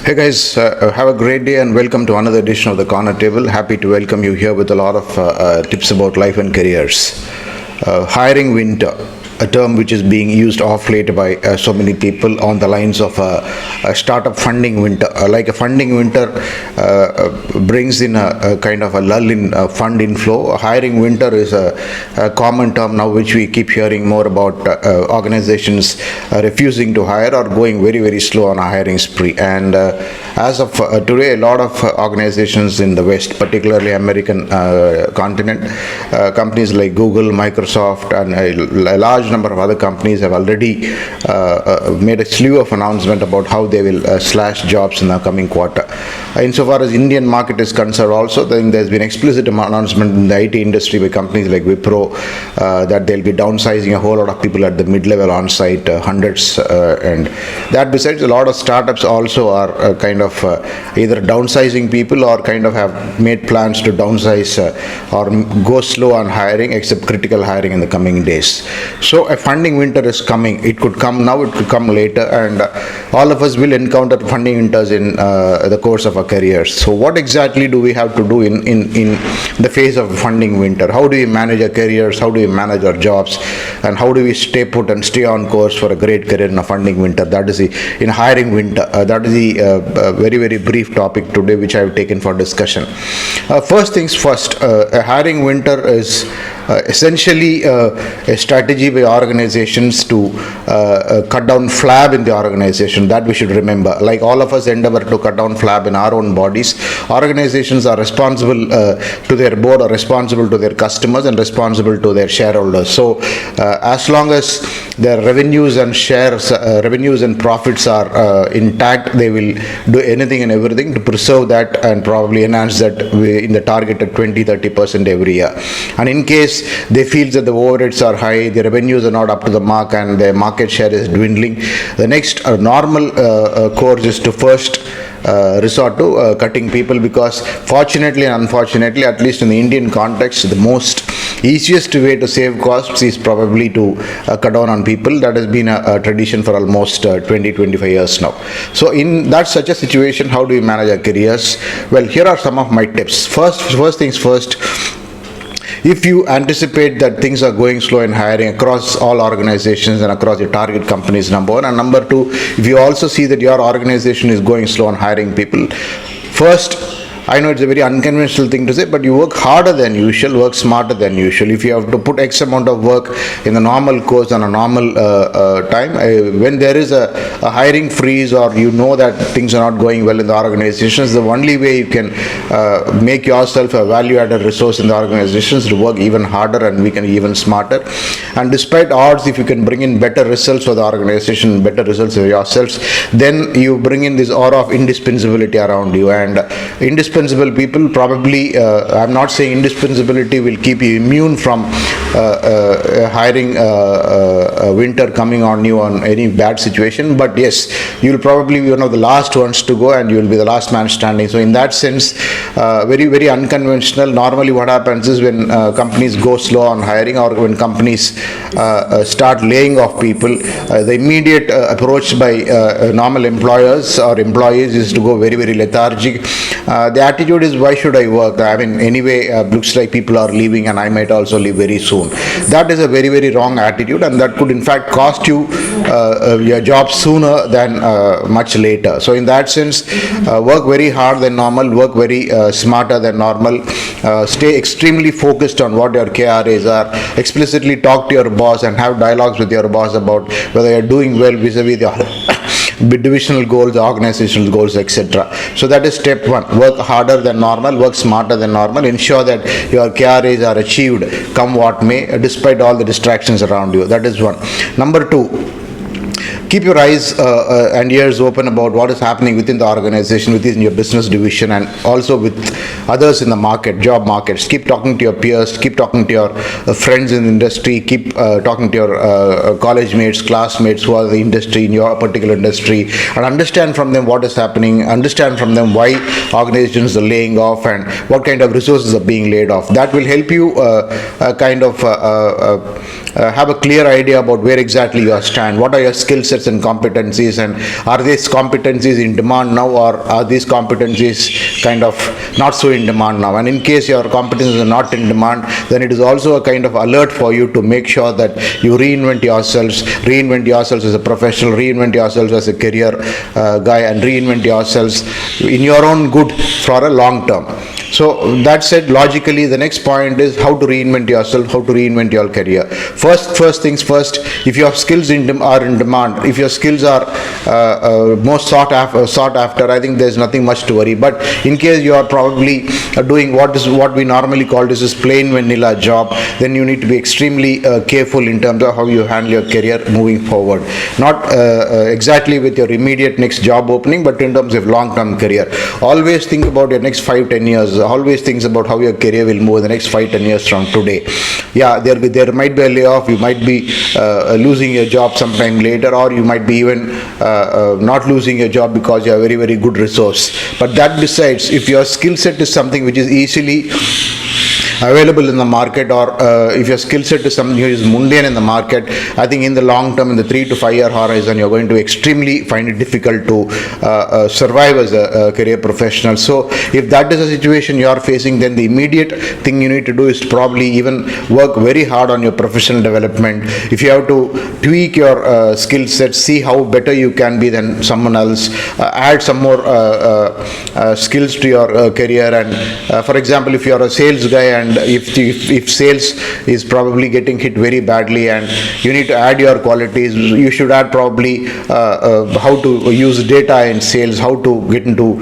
Hey guys, have a great day and welcome to another edition of the Corner Table. Happy to welcome you here with a lot of tips about life and careers. Hiring winter, a term which is being used off late by so many people on the lines of a startup funding winter. Like a funding winter brings in a kind of a lull in fund inflow. A hiring winter is a common term now which we keep hearing more about organizations refusing to hire or going very, very slow on a hiring spree. And as of today, a lot of organizations in the West, particularly American continent, companies like Google, Microsoft, and a large number of other companies have already made a slew of announcement about how they will slash jobs in the coming quarter. Insofar as Indian market is concerned also, I think there's been explicit announcement in the IT industry by companies like Wipro that they'll be downsizing a whole lot of people at the mid-level on-site, hundreds, and that besides a lot of startups also are kind of either downsizing people or kind of have made plans to downsize or go slow on hiring except critical hiring in the coming days. So a funding winter is coming. It could come now, it could come later, and all of us will encounter funding winters in the course of our careers. So what exactly do we have to do in the face of funding winter? How do we manage our careers? How do we manage our jobs? And how do we stay put and stay on course for a great career in a funding winter? That is in hiring winter. That is the very, very brief topic today which I have taken for discussion. First things first, a hiring winter is essentially a strategy by organizations to cut down flab in the organization. That we should remember. Like all of us endeavor to cut down flab in our own bodies, organizations are responsible to their board, or responsible to their customers, and responsible to their shareholders. So as long as their revenues and shares, revenues and profits are intact, they will do anything and everything to preserve that and probably enhance that in the targeted 20-30% every year. And in case they feel that the overheads are high, the revenues are not up to the mark, and their market share is dwindling, the next normal course is to first resort to cutting people, because fortunately and unfortunately, at least in the Indian context, the most easiest way to save costs is probably to cut down on people. That has been a tradition for almost 20-25 years now. So in that such a situation, how do we manage our careers? Well, here are some of my tips. First things first. If you anticipate that things are going slow in hiring across all organizations and across your target companies, number one, and number two, if you also see that your organization is going slow on hiring people, first, I know it's a very unconventional thing to say, but you work harder than usual, work smarter than usual. If you have to put X amount of work in the normal course on a normal time, when there is a hiring freeze, or you know that things are not going well in the organizations, the only way you can make yourself a value-added resource in the organization is to work even harder and even smarter. And despite odds, if you can bring in better results for the organization, better results for yourselves, then you bring in this aura of indispensability around you. And indispensable people probably, I'm not saying indispensability will keep you immune from hiring winter coming on you on any bad situation, but yes, you will probably be one of the last ones to go, and you will be the last man standing. So in that sense, very, very unconventional. Normally what happens is when companies go slow on hiring, or when companies start laying off people, the immediate approach by normal employers or employees is to go very, very lethargic. The attitude is, why should I work? I mean, anyway, looks like people are leaving and I might also leave very soon. That is a very, very wrong attitude, and that could in fact cost you your job sooner than much later. So in that sense, work very hard than normal, work very smarter than normal, stay extremely focused on what your KRAs are, explicitly talk to your boss and have dialogues with your boss about whether you're doing well vis-a-vis the divisional goals, organizational goals, etc. So that is step one. Work harder than normal, work smarter than normal, ensure that your KRAs are achieved come what may, despite all the distractions around you. That is one. Number two, keep your eyes and ears open about what is happening within the organization, within your business division, and also with others in the market, job markets. Keep talking to your peers, keep talking to your friends in the industry, keep talking to your college mates, classmates who are in the industry, in your particular industry, and understand from them what is happening, understand from them why organizations are laying off and what kind of resources are being laid off. That will help you have a clear idea about where exactly you stand, what are your skill sets sets and competencies, and are these competencies in demand now, or are these competencies kind of not so in demand now? And in case your competencies are not in demand, then it is also a kind of alert for you to make sure that you reinvent yourselves as a professional, reinvent yourselves as a career guy, and reinvent yourselves in your own good for a long term. So that said, logically, the next point is how to reinvent yourself, how to reinvent your career. First things first, if your skills are in demand, if your skills are most sought after, I think there's nothing much to worry. But in case you are probably doing what we normally call this is plain vanilla job, then you need to be extremely careful in terms of how you handle your career moving forward. Not exactly with your immediate next job opening, but in terms of long-term career. Always think about your next 5-10 years. Always think about how your career will move in the next 5-10 years from today. Yeah, there might be a layoff, you might be losing your job sometime later, or you might be even not losing your job because you are a very, very good resource. But that decides if your skill set is something which is easily available in the market, or if your skill set is something which is mundane in the market, I think in the long term, in the 3 to 5 year horizon, you're going to extremely find it difficult to survive as a career professional. So if that is a situation you are facing, then the immediate thing you need to do is to probably even work very hard on your professional development. If you have to tweak your skill set, see how better you can be than someone else, add some more skills to your career. And for example, if you are a sales guy, and if sales is probably getting hit very badly and you need to add your qualities, you should add probably how to use data in sales, how to get into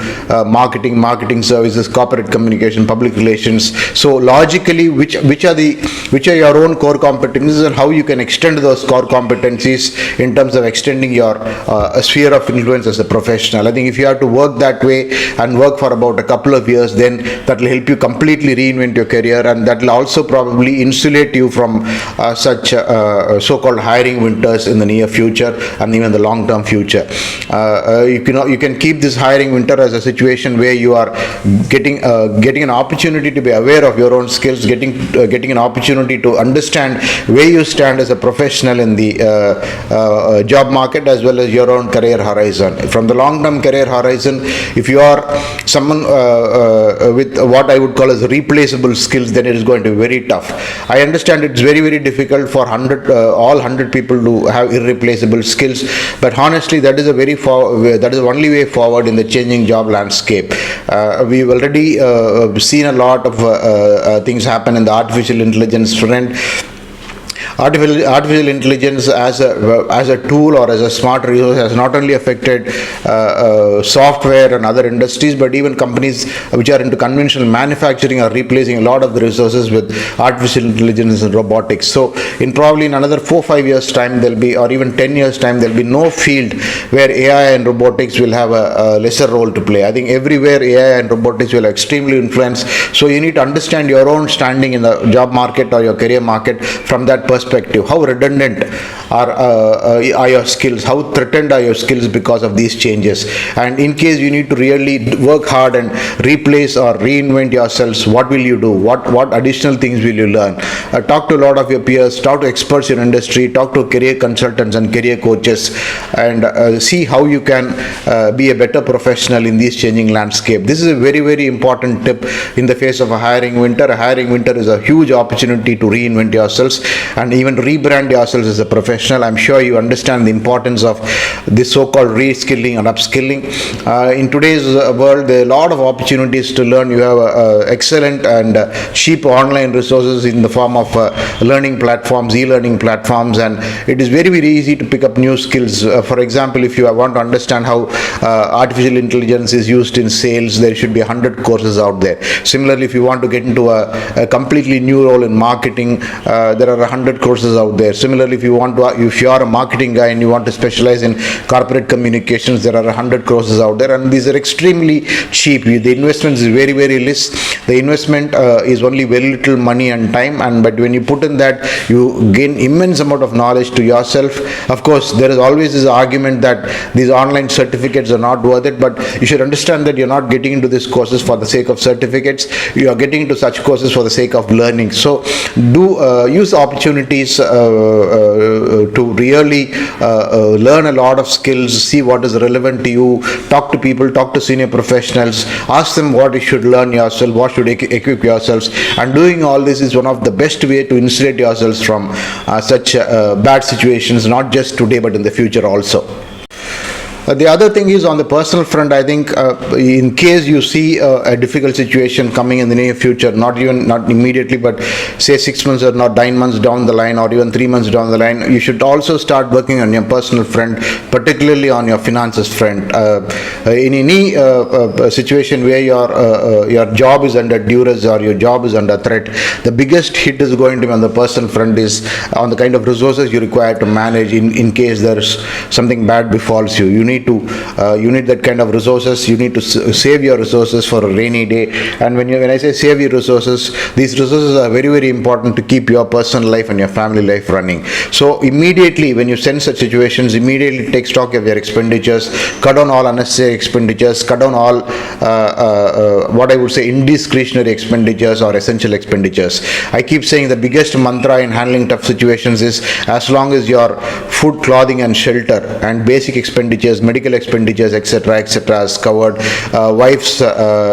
marketing services, corporate communication, public relations. So logically, which are your own core competencies, and how you can extend those core competencies in terms of extending your sphere of influence as a professional. I think if you have to work that way and work for about a couple of years, then that will help you completely reinvent your career, and that will also probably insulate you from such so-called hiring winters in the near future and even the long-term future. You can keep this hiring winter as a situation where you are getting an opportunity to be aware of your own skills, getting an opportunity to understand where you stand as a professional in the job market, as well as your own career horizon. From the long-term career horizon, if you are someone with what I would call as replaceable skills, then it is going to be very tough. I understand it's very, very difficult for all 100 people to have irreplaceable skills, but honestly, that is the only way forward in the changing job landscape. We've already seen a lot of things happen in the artificial intelligence front. Artificial intelligence as a tool or as a smart resource has not only affected software and other industries, but even companies which are into conventional manufacturing are replacing a lot of the resources with artificial intelligence and robotics. So in another 4-5 years time, or even 10 years time, there'll be no field where AI and robotics will have a lesser role to play. I think everywhere AI and robotics will extremely influence. So you need to understand your own standing in the job market or your career market from that perspective. How redundant are your skills? How threatened are your skills because of these changes? And in case you need to really work hard and replace or reinvent yourselves, what will you do? What additional things will you learn? Talk to a lot of your peers, talk to experts in industry, talk to career consultants and career coaches, and see how you can be a better professional in this changing landscape. This is a very, very important tip in the face of a hiring winter. A hiring winter is a huge opportunity to reinvent yourselves and even rebrand yourselves as a professional. I'm sure you understand the importance of this so-called reskilling and upskilling. In today's world, there are a lot of opportunities to learn. You have excellent and cheap online resources in the form of learning platforms, e-learning platforms, and it is very, very easy to pick up new skills. For example, if you want to understand how artificial intelligence is used in sales, there should be 100 courses out there. Similarly, if you want to get into a completely new role in marketing, there are 100 courses out there. Similarly, if you are a marketing guy and you want to specialize in corporate communications, there are 100 courses out there, and these are extremely cheap. The investment is very, very less. The investment is only very little money and time, but when you put in that, you gain immense amount of knowledge to yourself. Of course, there is always this argument that these online certificates are not worth it, but you should understand that you're not getting into these courses for the sake of certificates. You are getting into such courses for the sake of learning. So do use the opportunity opportunities to really learn a lot of skills, see what is relevant to you, talk to people, talk to senior professionals, ask them what you should learn yourself, what should equip yourselves, and doing all this is one of the best way to insulate yourselves from such bad situations, not just today but in the future also. The other thing is on the personal front, I think in case you see a difficult situation coming in the near future, not immediately, but say 6 months or not 9 months down the line, or even 3 months down the line, you should also start working on your personal front, particularly on your finances front. In any situation where your job is under duress or your job is under threat, the biggest hit is going to be on the personal front, is on the kind of resources you require to manage in case there's something bad befalls you. You need that kind of resources. You need to save your resources for a rainy day. And when I say save your resources, these resources are very, very important to keep your personal life and your family life running. So immediately when you sense such situations, immediately take stock of your expenditures, cut down all unnecessary expenditures, cut down all what I would say indiscretionary expenditures or essential expenditures. I keep saying the biggest mantra in handling tough situations is, as long as your food, clothing and shelter and basic expenditures, medical expenditures, etc., is covered, wife's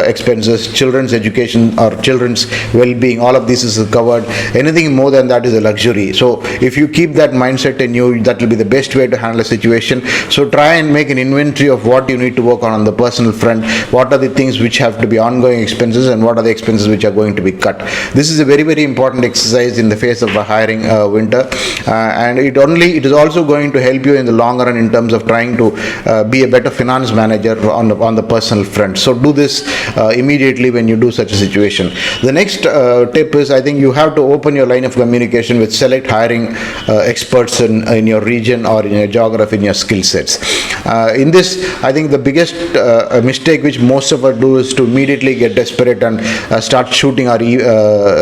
expenses, children's education or children's well-being, all of this is covered. Anything more than that is a luxury. So if you keep that mindset in you, that will be the best way to handle a situation. So try and make an inventory of what you need to work on the personal front, what are the things which have to be ongoing expenses and what are the expenses which are going to be cut. This is a very, very important exercise in the face of a hiring winter, and it is also going to help you in the long run in terms of trying to be a better finance manager on the personal front. So do this immediately when you do such a situation. The next tip is, I think you have to open your line of communication with select hiring experts in your region or in your geography, in your skill sets. In this, I think the biggest mistake which most of us do is to immediately get desperate and start shooting our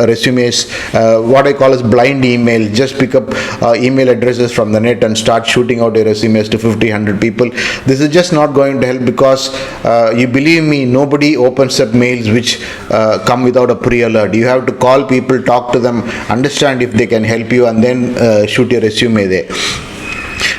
resumes, what I call as blind email. Just pick up email addresses from the net and start shooting out your resumes to 50, 100 people. This is just not going to help, because you believe me, nobody opens up mails which come without a pre-alert. You have to call people, talk to them, understand if they can help you, and then shoot your resume there.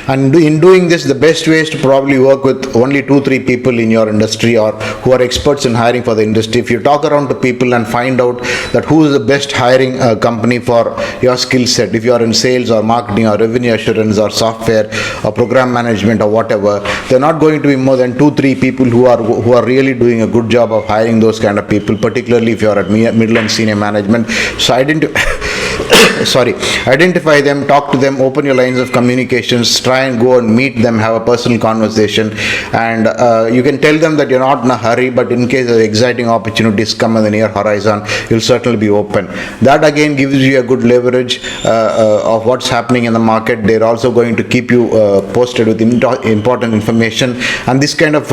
And in doing this, the best way is to probably work with only 2-3 people in your industry or who are experts in hiring for the industry. If you talk around to people and find out that who is the best hiring company for your skill set, if you are in sales or marketing or revenue assurance or software or program management or whatever, they're not going to be more than 2-3 people who are really doing a good job of hiring those kind of people, particularly if you are at middle and senior management. So identify them, talk to them, open your lines of communications, try and go and meet them, have a personal conversation, and you can tell them that you're not in a hurry, but in case of exciting opportunities come in the near horizon, you'll certainly be open. That again gives you a good leverage of what's happening in the market. They're also going to keep you posted with important information, and this kind of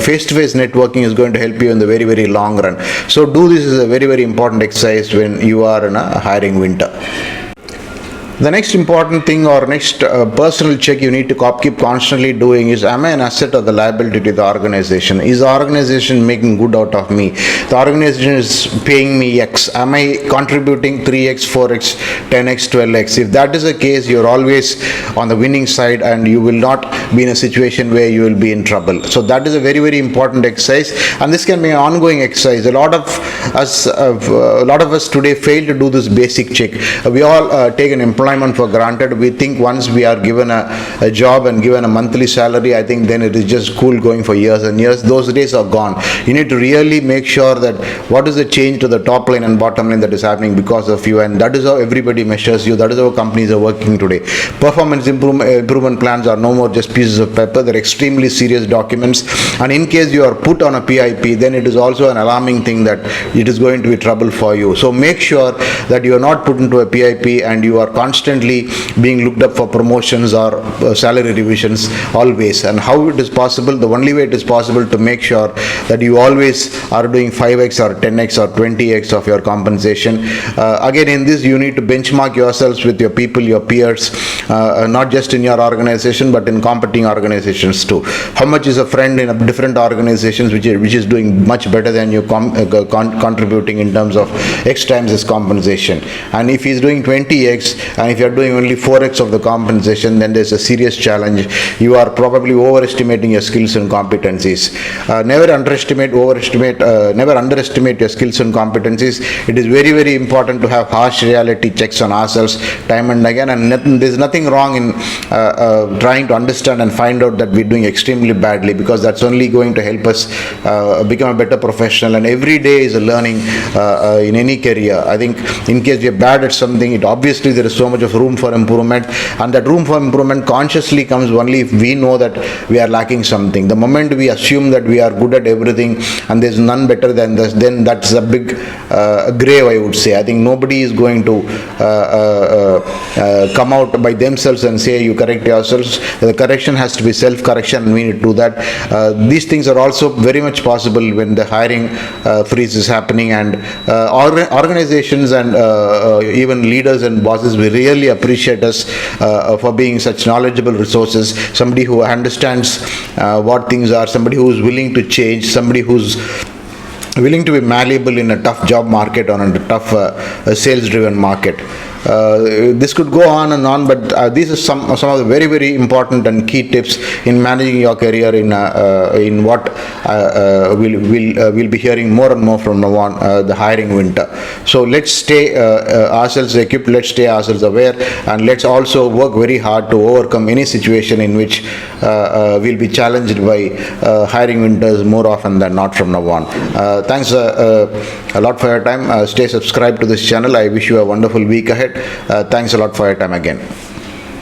face-to-face networking is going to help you in the very, very long run. So do this is a very, very important exercise when you are in a hiring winter. The next important thing or next personal check you need to keep constantly doing is, am I an asset or the liability to the organization? Is the organization making good out of me? The organization is paying me X. Am I contributing 3X, 4X, 10X, 12X? If that is the case, you're always on the winning side and you will not be in a situation where you will be in trouble. So that is a very, very important exercise, and this can be an ongoing exercise. A lot of us today fail to do this basic check. We all take an employment for granted. We think once we are given a job and given a monthly salary, I think then it is just cool going for years and years. Those days are gone. You need to really make sure that what is the change to the top line and bottom line that is happening because of you, and that is how everybody measures you. That is how companies are working today. Performance improvement plans are no more just pieces of paper. They're extremely serious documents, and in case you are put on a PIP, then it is also an alarming thing that it is going to be trouble for you. So make sure that you are not put into a PIP and you are constantly being looked up for promotions or salary revisions always. And how it is possible? The only way it is possible to make sure that you always are doing 5x or 10x or 20x of your compensation. Again, in this you need to benchmark yourselves with your people, your peers, not just in your organization but in competing organizations too. How much is a friend in a different organizations which is doing much better than you contributing in terms of X times his compensation? And if he is doing 20x and if you are doing only 4x of the compensation, then there's a serious challenge. You are probably overestimating your skills and competencies. Never underestimate your skills and competencies. It is very, very important to have harsh reality checks on ourselves time and again, and there's nothing wrong in trying to understand and find out that we're doing extremely badly, because that's only going to help us become a better professional. And every day is a learning in any career. I think in case we are bad at something, it obviously there is so much of room for improvement, and that room for improvement consciously comes only if we know that we are lacking something. The moment we assume that we are good at everything and there's none better than this, then that's a big grave, I would say. I think nobody is going to come out by themselves and say you correct yourselves. The correction has to be self-correction, and we need to do that. These things are also very much possible when the hiring freeze is happening, and organizations and even leaders and bosses will really appreciate us for being such knowledgeable resources, somebody who understands what things are, somebody who is willing to change, somebody who's willing to be malleable in a tough job market or in a tough sales-driven market. This could go on and on, but these are some of the very, very important and key tips in managing your career in what we'll be hearing more and more from now on, the hiring winter. So let's stay ourselves equipped, let's stay ourselves aware, and let's also work very hard to overcome any situation in which we'll be challenged by hiring winters more often than not from now on. Thanks a lot for your time. Stay subscribed to this channel. I wish you a wonderful week ahead. Thanks a lot for your time again.